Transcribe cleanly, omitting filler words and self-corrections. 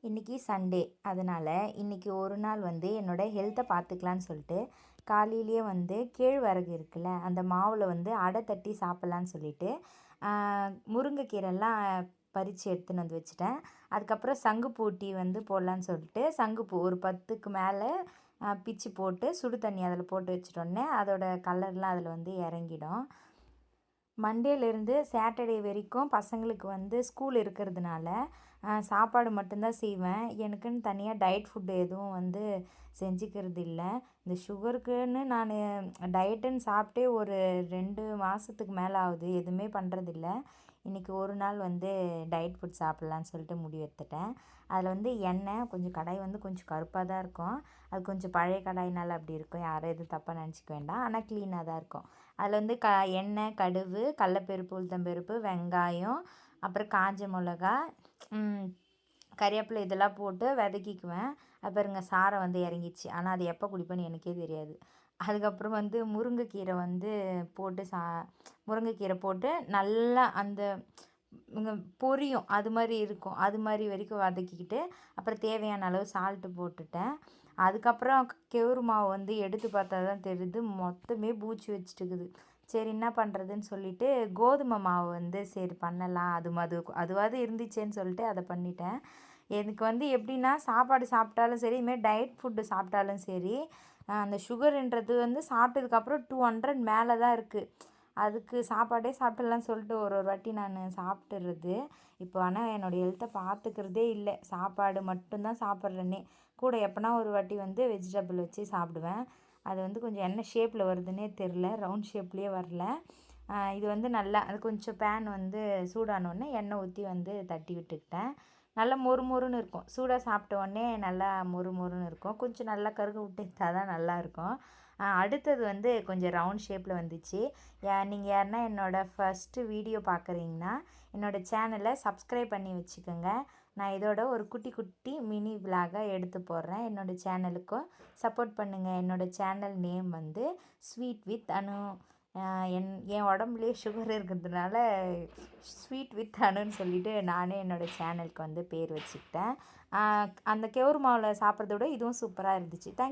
இன்றைக்கி சண்டே. அதனால் இன்றைக்கி ஒரு நாள் வந்து என்னோடய ஹெல்த்தை பார்த்துக்கலான்னு சொல்லிட்டு காலையிலேயே வந்து கேழ்வரகு இருக்குல்ல, அந்த மாவில் வந்து அடை தட்டி சாப்பிட்லான்னு சொல்லிட்டு முருங்கைக்கீரைலாம் பறித்து எடுத்துன்னு வந்து வச்சுட்டேன். அதுக்கப்புறம் சங்குப்பூ டீ வந்து போடலான்னு சொல்லிட்டு சங்குப்பூ ஒரு 10க்கு மேலே பிச்சு போட்டு சுடு தண்ணி அதில் போட்டு வச்சிட்டோன்னே அதோட கலர்லாம் அதில் வந்து இறங்கிடும். மண்டேலேருந்து சாட்டர்டே வரைக்கும் பசங்களுக்கு வந்து ஸ்கூல் இருக்கிறதுனால சாப்பாடு மட்டும்தான் செய்வேன். எனக்குன்னு தனியாக டயட் ஃபுட்டு எதுவும் வந்து செஞ்சுக்கிறது இல்லை. இந்த சுகருக்குன்னு நான் டயட்டுன்னு சாப்பிட்டே ஒரு 2 மாதத்துக்கு மேலே ஆகுது. எதுவுமே பண்ணுறதில்ல. இன்றைக்கி ஒரு நாள் வந்து டயட் ஃபுட் சாப்பிட்லான்னு சொல்லிட்டு முடிவு எடுத்துட்டேன். அதில் வந்து எண்ணெய் கொஞ்சம் கடாய் வந்து கொஞ்சம் கருப்பாக தான் இருக்கும். அது கொஞ்சம் பழைய கடாயினால் அப்படி இருக்கும். யாரும் எதுவும் தப்பாக நினச்சிக்க வேண்டாம். ஆனால் க்ளீனாக தான் இருக்கும். அதில் வந்து எண்ணெய், கடுகு, கடலப்பருப்பு, உளுத்தம்பருப்பு, வெங்காயம், அப்புறம் காஞ்ச மிளகா, கறிவேப்பிலை இதெல்லாம் போட்டு வதக்கிக்குவேன். அது பாருங்க சாரம் வந்து இறங்கிச்சு. ஆனால் அது எப்போ குடிப்பேன்னு எனக்கே தெரியாது. அதுக்கப்புறம் வந்து முருங்கைக்கீரை வந்து போட்டு முருங்கைக்கீரை போட்டு நல்லா அந்த பொரியும் அது மாதிரி இருக்கும். அது மாதிரி வரைக்கும் வதக்கிக்கிட்டு அப்புறம் தேவையான அளவு சால்ட்டு போட்டுட்டேன். அதுக்கப்புறம் கெவுரு மாவு வந்து எடுத்து பார்த்தா தான் தெரியுது மொத்தமே பூச்சி வச்சுட்டுக்குது. சரி என்ன பண்ணுறதுன்னு சொல்லிவிட்டு கோதுமை மாவு வந்து சரி பண்ணலாம், அதுவாவது இருந்துச்சேன்னு சொல்லிட்டு அதை பண்ணிட்டேன். எனக்கு வந்து எப்படின்னா சாப்பாடு சாப்பிட்டாலும் சரி, இதுமாரி டயட் ஃபுட்டு சாப்பிட்டாலும் சரி, அந்த சுகருன்றது வந்து சாப்பிட்டதுக்கப்புறம் 200 மேலே தான் இருக்குது. அதுக்கு சாப்பாடே சாப்பிட்லான்னு சொல்லிட்டு ஒரு வாட்டி நான் சாப்பிட்டுறது. இப்போ ஆனால் என்னோடய ஹெல்த்தை பார்த்துக்கிறதே இல்லை. சாப்பாடு மட்டும்தான் சாப்பிட்றேனே. கூட எப்போனா ஒரு வாட்டி வந்து வெஜிடபிள் வச்சு சாப்பிடுவேன். அது வந்து கொஞ்சம் என்ன ஷேப்பில் வருதுன்னே தெரில, ரவுண்ட் ஷேப்லேயே வரல. இது வந்து நல்லா அது கொஞ்சம் பேன் வந்து சூடானோடனே எண்ணெய் ஊற்றி வந்து தட்டி விட்டுக்கிட்டேன். நல்லா மொறு மொறுன்னு இருக்கும். சூடாக சாப்பிட்ட உடனே நல்லா மொறு மொறுன்னு இருக்கும். கொஞ்சம் நல்லா கருக விட்டு எடுத்தால் தான் நல்லாயிருக்கும். அடுத்தது வந்து கொஞ்சம் ரவுண்ட் ஷேப்பில் வந்துச்சு. நீங்கள் யாருன்னா என்னோடய ஃபஸ்ட்டு வீடியோ பார்க்குறீங்கன்னா என்னோடய சேனலை சப்ஸ்கிரைப் பண்ணி வச்சுக்கோங்க. நான் இதோட ஒரு குட்டி குட்டி மினி விலாகாக எடுத்து போடுறேன். என்னோடய சேனலுக்கும் சப்போர்ட் பண்ணுங்கள். என்னோடய சேனல் நேம் வந்து ஸ்வீட் வித் அனு. என் உடம்புலேயே சுகர் இருக்கிறதுனால ஸ்வீட் வித் அனுன்னு சொல்லிவிட்டு நானே என்னோடய சேனலுக்கு வந்து பேர் வச்சுக்கிட்டேன். அந்த கெவுரு மாவில் சாப்பிட்றத விட இதுவும் சூப்பராக இருந்துச்சு. தேங்க்யூ.